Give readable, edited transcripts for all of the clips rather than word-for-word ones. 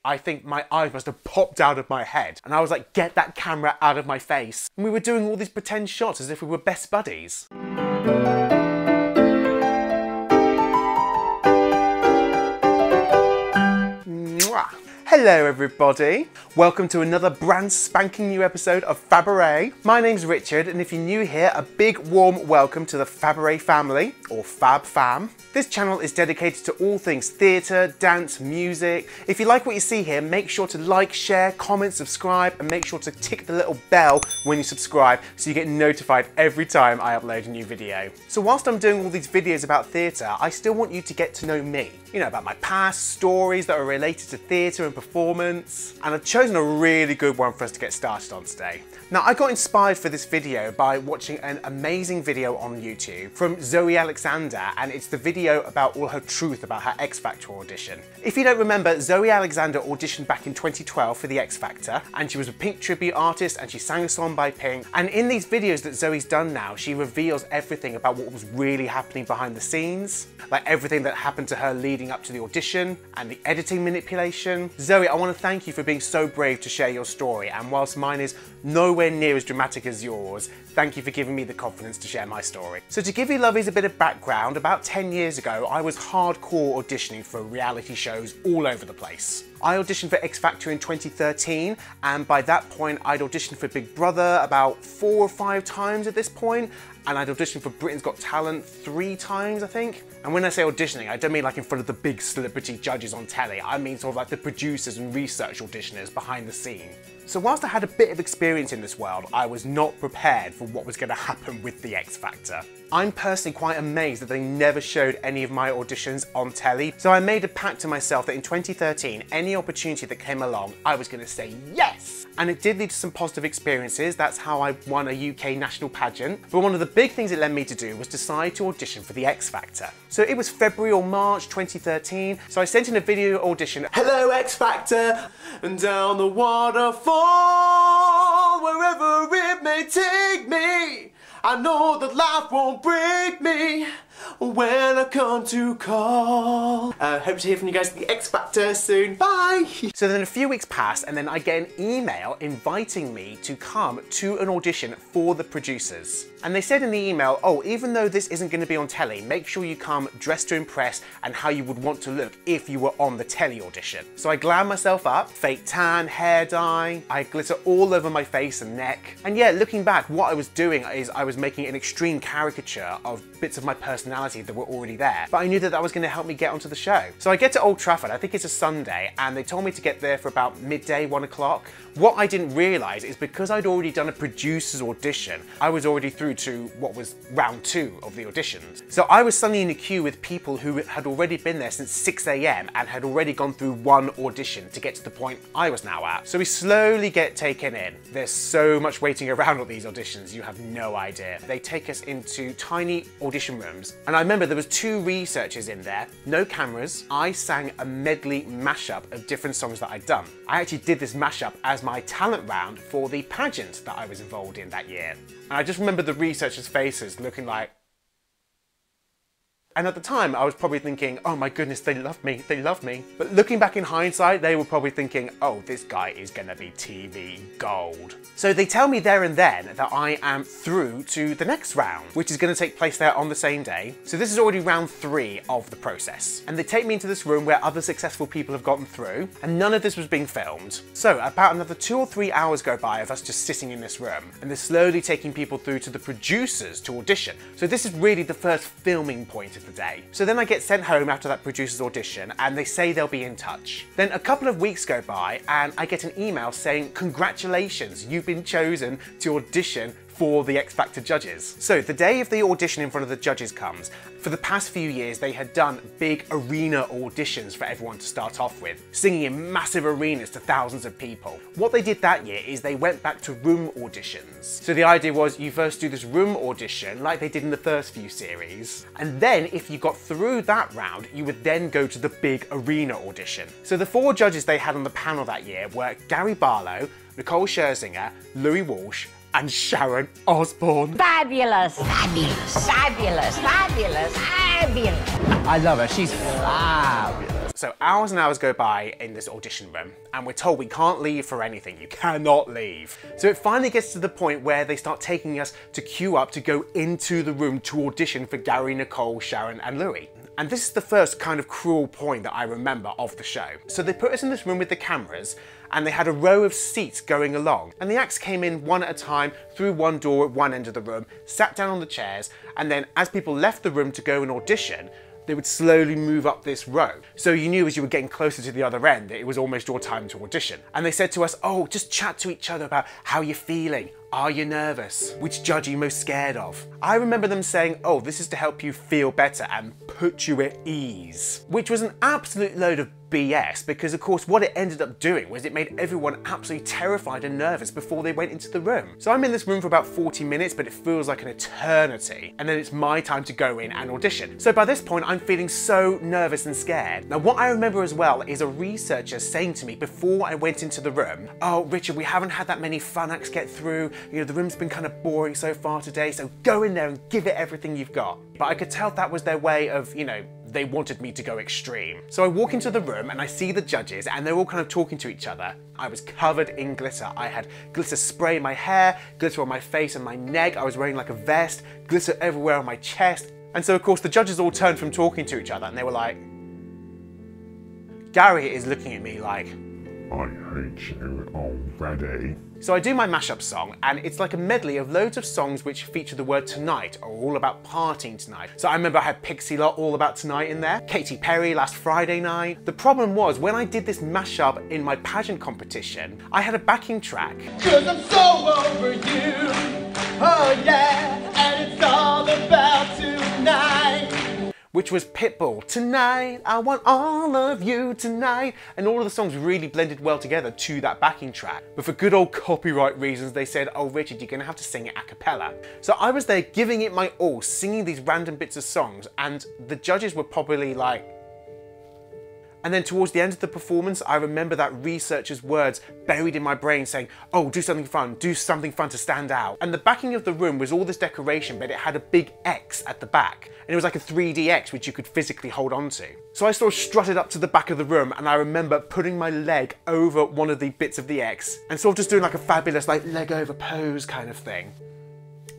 I think my eyes must have popped out of my head. And I was like, get that camera out of my face. And we were doing all these pretend shots as if we were best buddies. Mwah. Hello everybody, welcome to another brand spanking new episode of Fabaret. My name's Richard, and if you're new here, a big warm welcome to the Fabaret family, or Fab Fam. This channel is dedicated to all things theatre, dance, music. If you like what you see here, make sure to like, share, comment, subscribe, and make sure to tick the little bell when you subscribe so you get notified every time I upload a new video. So whilst I'm doing all these videos about theatre, I still want you to get to know me. You know, about my past, stories that are related to theatre and performance. And I've chosen a really good one for us to get started on today. Now, I got inspired for this video by watching an amazing video on YouTube from Zoe Alexander, and it's the video about all her truth about her X Factor audition. If you don't remember, Zoe Alexander auditioned back in 2012 for the X Factor, and she was a Pink tribute artist, and she sang a song by Pink. And in these videos that Zoe's done now, she reveals everything about what was really happening behind the scenes, like everything that happened to her leading up to the audition and the editing manipulation. Zoe, I want to thank you for being so brave to share your story, and whilst mine is nowhere near as dramatic as yours, thank you for giving me the confidence to share my story. So to give you lovies a bit of background, about 10 years ago I was hardcore auditioning for reality shows all over the place. I auditioned for X Factor in 2013, and by that point I'd auditioned for Big Brother about 4 or 5 times at this point, and I'd auditioned for Britain's Got Talent 3 times, I think. And when I say auditioning, I don't mean like in front of the big celebrity judges on telly, I mean sort of like the producers and research auditioners behind the scene. So whilst I had a bit of experience in this world, I was not prepared for what was going to happen with the X Factor. I'm personally quite amazed that they never showed any of my auditions on telly, so I made a pact to myself that in 2013, any opportunity that came along, I was going to say yes! And it did lead to some positive experiences. That's how I won a UK national pageant. But one of the big things it led me to do was decide to audition for the X Factor. So it was February or March 2013, so I sent in a video audition. Hello X Factor, and down the waterfall, wherever it may take me, I know that life won't break me when I come to call. Hope to hear from you guys at the X Factor soon. Bye! So then a few weeks passed, and then I get an email inviting me to come to an audition for the producers. And they said in the email, oh, even though this isn't going to be on telly, make sure you come dressed to impress and how you would want to look if you were on the telly audition. So I glam myself up, fake tan, hair dye, I glitter all over my face and neck. And yeah, looking back, what I was doing is I was making an extreme caricature of bits of my personality that were already there. But I knew that that was going to help me get onto the show. So I get to Old Trafford, I think it's a Sunday, and they told me to get there for about midday, 1 o'clock. What I didn't realise is because I'd already done a producer's audition, I was already through to what was round 2 of the auditions. So I was suddenly in a queue with people who had already been there since 6 AM and had already gone through 1 audition to get to the point I was now at. So we slowly get taken in. There's so much waiting around at these auditions, you have no idea. They take us into tiny audition rooms, and I remember there was 2 researchers in there, no cameras. I sang a medley mashup of different songs that I'd done. I actually did this mashup as my talent round for the pageant that I was involved in that year. And I just remember the researchers' faces looking like... And at the time, I was probably thinking, oh my goodness, they love me, they love me. But looking back in hindsight, they were probably thinking, oh, this guy is gonna be TV gold. So they tell me there and then that I am through to the next round, which is gonna take place there on the same day. So this is already round 3 of the process. And they take me into this room where other successful people have gotten through, and none of this was being filmed. So about another 2 or 3 hours go by of us just sitting in this room, and they're slowly taking people through to the producers to audition. So this is really the first filming point of the day. So then I get sent home after that producer's audition, and they say they'll be in touch. Then a couple of weeks go by, and I get an email saying, congratulations, you've been chosen to audition for the X Factor judges. So the day of the audition in front of the judges comes. For the past few years, they had done big arena auditions for everyone to start off with, singing in massive arenas to thousands of people. What they did that year is they went back to room auditions. So the idea was you first do this room audition like they did in the first few series, and then if you got through that round, you would then go to the big arena audition. So the 4 judges they had on the panel that year were Gary Barlow, Nicole Scherzinger, Louis Walsh, and Sharon Osbourne. Fabulous, fabulous, fabulous, fabulous, fabulous. I love her, she's fabulous. So hours and hours go by in this audition room, and we're told we can't leave for anything. You cannot leave. So it finally gets to the point where they start taking us to queue up to go into the room to audition for Gary, Nicole, Sharon and Louis. And this is the first kind of cruel point that I remember of the show. So they put us in this room with the cameras, and they had a row of seats going along. And the acts came in one at a time through one door at one end of the room, sat down on the chairs, and then as people left the room to go and audition, they would slowly move up this row. So you knew as you were getting closer to the other end that it was almost your time to audition. And they said to us, oh, just chat to each other about how you're feeling. Are you nervous? Which judge are you most scared of? I remember them saying, oh, this is to help you feel better and put you at ease. Which was an absolute load of BS, because of course what it ended up doing was it made everyone absolutely terrified and nervous before they went into the room. So I'm in this room for about 40 minutes, but it feels like an eternity. And then it's my time to go in and audition. So by this point, I'm feeling so nervous and scared. Now what I remember as well is a researcher saying to me before I went into the room, oh, Richard, we haven't had that many fun acts get through. You know, the room's been kind of boring so far today, so go in there and give it everything you've got. But I could tell that was their way of, you know, they wanted me to go extreme. So I walk into the room and I see the judges and they're all kind of talking to each other. I was covered in glitter. I had glitter spray in my hair, glitter on my face and my neck. I was wearing like a vest, glitter everywhere on my chest. And so of course the judges all turned from talking to each other and they were like, Gary is looking at me like, I hate you already. So I do my mashup song, and it's like a medley of loads of songs which feature the word tonight, or all about partying tonight. So I remember I had Pixie Lot, All About Tonight in there, Katy Perry, Last Friday Night. The problem was, when I did this mashup in my pageant competition, I had a backing track. 'Cause I'm so over you, oh yeah, and it's all about tonight. Which was Pitbull, Tonight, I Want All of You Tonight. And all of the songs really blended well together to that backing track. But for good old copyright reasons, they said, oh Richard, you're gonna have to sing it a cappella. So I was there giving it my all, singing these random bits of songs, and the judges were probably like, and then towards the end of the performance, I remember that researcher's words buried in my brain saying, oh, do something fun to stand out. And the backing of the room was all this decoration, but it had a big X at the back. And it was like a 3D X, which you could physically hold on to. So I sort of strutted up to the back of the room, and I remember putting my leg over one of the bits of the X, and sort of just doing like a fabulous like leg over pose kind of thing.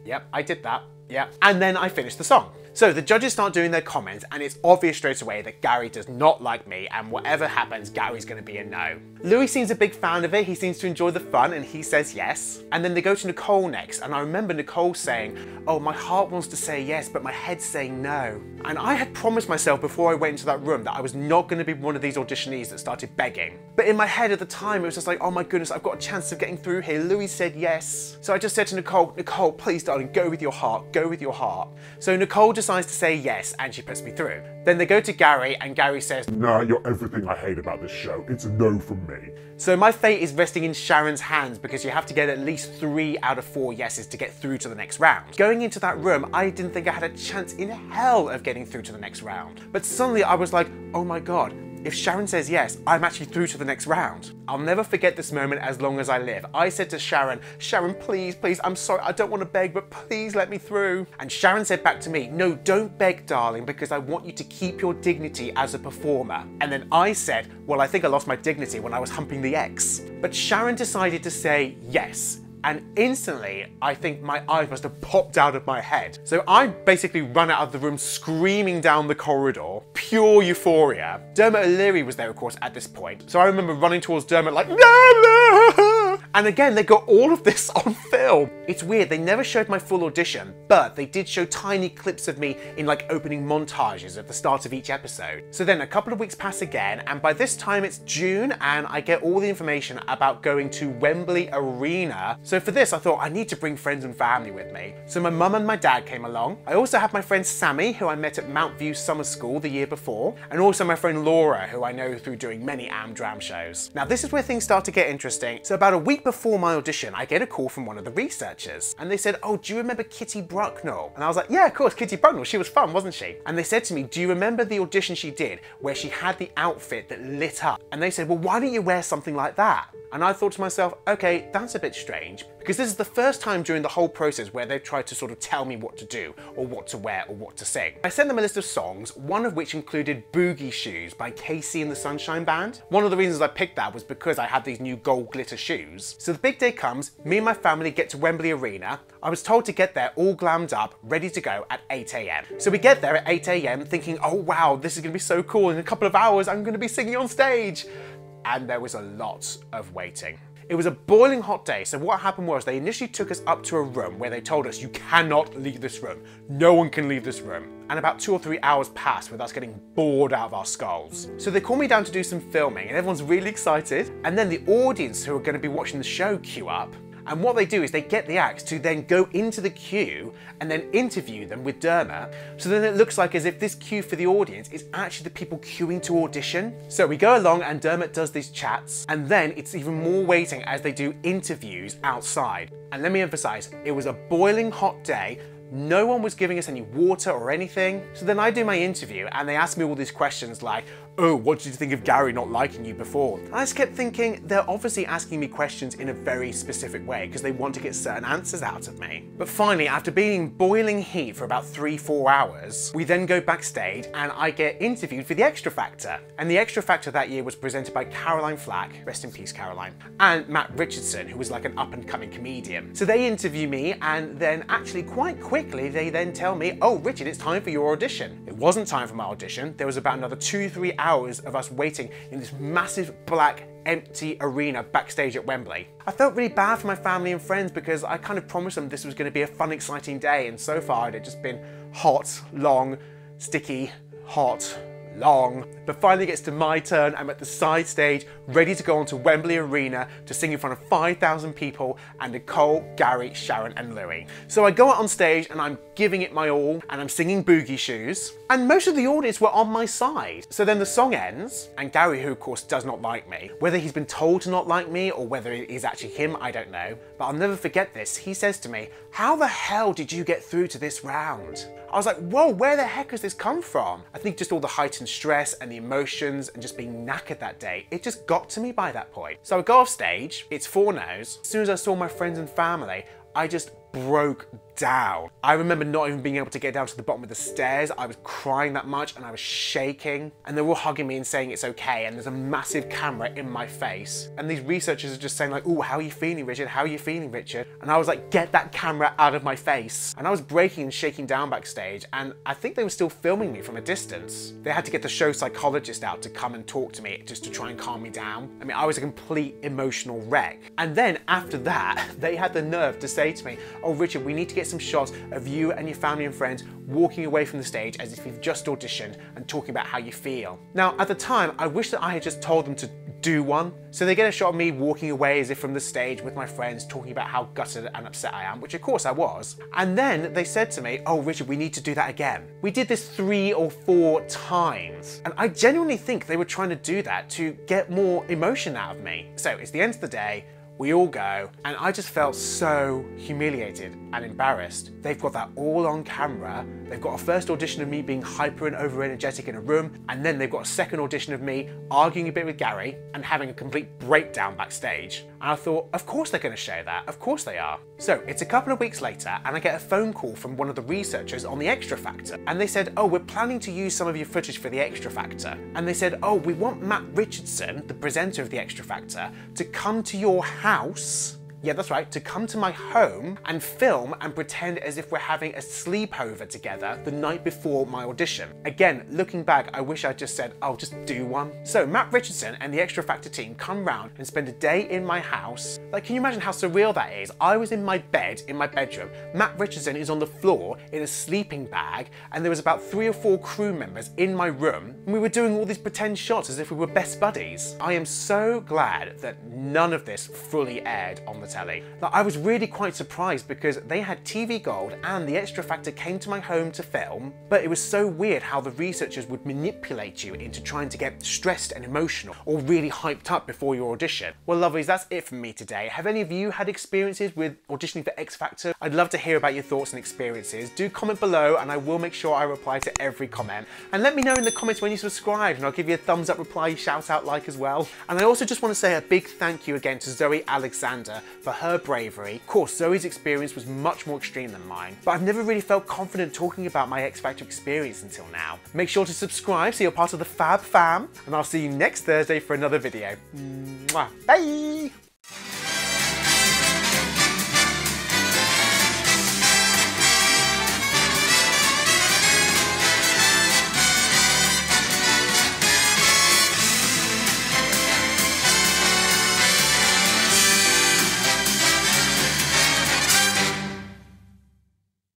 Yep, I did that, yep. And then I finished the song. So the judges start doing their comments, and it's obvious straight away that Gary does not like me, and whatever happens, Gary's going to be a no. Louis seems a big fan of it, he seems to enjoy the fun, and he says yes. And then they go to Nicole next, and I remember Nicole saying, oh, my heart wants to say yes, but my head's saying no. And I had promised myself before I went into that room that I was not going to be one of these auditionees that started begging. But in my head at the time, it was just like, oh my goodness, I've got a chance of getting through here. Louis said yes. So I just said to Nicole, Nicole, please darling, go with your heart, go with your heart. So Nicole decides to say yes, and she puts me through. Then they go to Gary, and Gary says, Nah, you're everything I hate about this show. It's a no from me. So my fate is resting in Sharon's hands, because you have to get at least 3 out of 4 yeses to get through to the next round. Going into that room, I didn't think I had a chance in hell of getting through to the next round. But suddenly I was like, oh my God, if Sharon says yes, I'm actually through to the next round. I'll never forget this moment as long as I live. I said to Sharon, Sharon, please, please, I'm sorry, I don't want to beg, but please let me through. And Sharon said back to me, no, don't beg, darling, because I want you to keep your dignity as a performer. And then I said, well, I think I lost my dignity when I was humping the X. But Sharon decided to say yes. And instantly, I think my eyes must have popped out of my head. So I basically ran out of the room screaming down the corridor, pure euphoria. Dermot O'Leary was there, of course, at this point. So I remember running towards Dermot like, no! And again, they got all of this on film. It's weird, they never showed my full audition, but they did show tiny clips of me in like opening montages at the start of each episode. So then a couple of weeks pass again, and by this time it's June, and I get all the information about going to Wembley Arena. So for this, I thought I need to bring friends and family with me. So my mum and my dad came along. I also had my friend Sammy, who I met at Mount View Summer School the year before, and also my friend Laura, who I know through doing many Am Dram shows. Now this is where things start to get interesting. So about a week week before my audition, I get a call from one of the researchers and they said, oh, do you remember Kitty Brucknell? And I was like, yeah, of course, Kitty Brucknell, she was fun, wasn't she? And they said to me, do you remember the audition she did where she had the outfit that lit up? And they said, well, why don't you wear something like that? And I thought to myself, okay, that's a bit strange, because this is the first time during the whole process where they've tried to sort of tell me what to do, or what to wear, or what to sing. I sent them a list of songs, one of which included Boogie Shoes by Casey and the Sunshine Band. One of the reasons I picked that was because I had these new gold glitter shoes. So the big day comes, me and my family get to Wembley Arena. I was told to get there all glammed up, ready to go at 8 AM. So we get there at 8 AM thinking, oh wow, this is gonna be so cool. In a couple of hours, I'm gonna be singing on stage. And there was a lot of waiting. It was a boiling hot day, so what happened was they initially took us up to a room where they told us, you cannot leave this room. No one can leave this room. And about 2 or 3 hours passed with us getting bored out of our skulls. So they called me down to do some filming and everyone's really excited. And then the audience who are going to be watching the show queue up. And what they do is they get the acts to then go into the queue and then interview them with Dermot. So then it looks like as if this queue for the audience is actually the people queuing to audition. So we go along and Dermot does these chats, and then it's even more waiting as they do interviews outside. And let me emphasize, it was a boiling hot day. No one was giving us any water or anything. So then I do my interview and they ask me all these questions like, oh, what did you think of Gary not liking you before? And I just kept thinking, they're obviously asking me questions in a very specific way because they want to get certain answers out of me. But finally, after being in boiling heat for about 3-4 hours, we then go backstage and I get interviewed for the Extra Factor. And the Extra Factor that year was presented by Caroline Flack, rest in peace Caroline, and Matt Richardson, who was like an up and coming comedian. So they interview me and then actually quite quickly they then tell me, oh Richard, it's time for your audition. It wasn't time for my audition. There was about another 2-3 hours of us waiting in this massive black empty arena backstage at Wembley. I felt really bad for my family and friends because I kind of promised them this was going to be a fun, exciting day, and so far it had just been hot, long, sticky, hot, long. But finally it gets to my turn. I'm at the side stage, ready to go onto Wembley Arena to sing in front of 5,000 people and Nicole, Gary, Sharon and Louis. So I go out on stage and I'm giving it my all and I'm singing Boogie Shoes. And most of the audience were on my side. So then the song ends and Gary, who of course does not like me, whether he's been told to not like me or whether it is actually him, I don't know. But I'll never forget this. He says to me, how the hell did you get through to this round? I was like, whoa, where the heck has this come from? I think just all the heightened stress and the emotions and just being knackered that day, it just got to me by that point. So I go off stage, it's 4 no's. As soon as I saw my friends and family, I just broke down. I remember not even being able to get down to the bottom of the stairs. I was crying that much and I was shaking and they were all hugging me and saying it's okay, and there's a massive camera in my face and these researchers are just saying like, oh, how are you feeling, Richard? How are you feeling, Richard? And I was like, get that camera out of my face. And I was breaking and shaking down backstage and I think they were still filming me from a distance. They had to get the show psychologist out to come and talk to me just to try and calm me down. I mean, I was a complete emotional wreck. And then after that, they had the nerve to say to me, oh, Richard, we need to get some shots of you and your family and friends walking away from the stage as if you've just auditioned and talking about how you feel. Now, at the time, I wish that I had just told them to do one. So they get a shot of me walking away as if from the stage with my friends talking about how gutted and upset I am, which of course I was. And then they said to me, oh, Richard, we need to do that again. We did this 3 or 4 times. And I genuinely think they were trying to do that to get more emotion out of me. So it's the end of the day. We all go, and I just felt so humiliated and embarrassed. They've got that all on camera. They've got a first audition of me being hyper and over energetic in a room, and then they've got a second audition of me arguing a bit with Gary and having a complete breakdown backstage. And I thought, of course they're going to show that. Of course they are. So it's a couple of weeks later, and I get a phone call from one of the researchers on the Extra Factor. And they said, oh, we're planning to use some of your footage for the Extra Factor. And they said, oh, we want Matt Richardson, the presenter of the Extra Factor, to come to your house. Yeah, that's right, to come to my home and film and pretend as if we're having a sleepover together the night before my audition. Again, looking back, I wish I'd just said, I'll just do one. So Matt Richardson and the Extra Factor team come round and spend a day in my house. Like, can you imagine how surreal that is? I was in my bed, in my bedroom. Matt Richardson is on the floor in a sleeping bag, and there was about 3 or 4 crew members in my room, and we were doing all these pretend shots as if we were best buddies. I am so glad that none of this fully aired on the telly. Like, I was really quite surprised because they had TV Gold and the Extra Factor came to my home to film, but it was so weird how the researchers would manipulate you into trying to get stressed and emotional or really hyped up before your audition. Well, lovelies, that's it from me today. Have any of you had experiences with auditioning for X Factor? I'd love to hear about your thoughts and experiences. Do comment below and I will make sure I reply to every comment. And let me know in the comments when you subscribe and I'll give you a thumbs up, reply, shout out, like as well. And I also just want to say a big thank you again to Zoe Alexander for her bravery. Of course, Zoe's experience was much more extreme than mine, but I've never really felt confident talking about my X Factor experience until now. Make sure to subscribe so you're part of the Fab fam, and I'll see you next Thursday for another video. Mwah. Bye!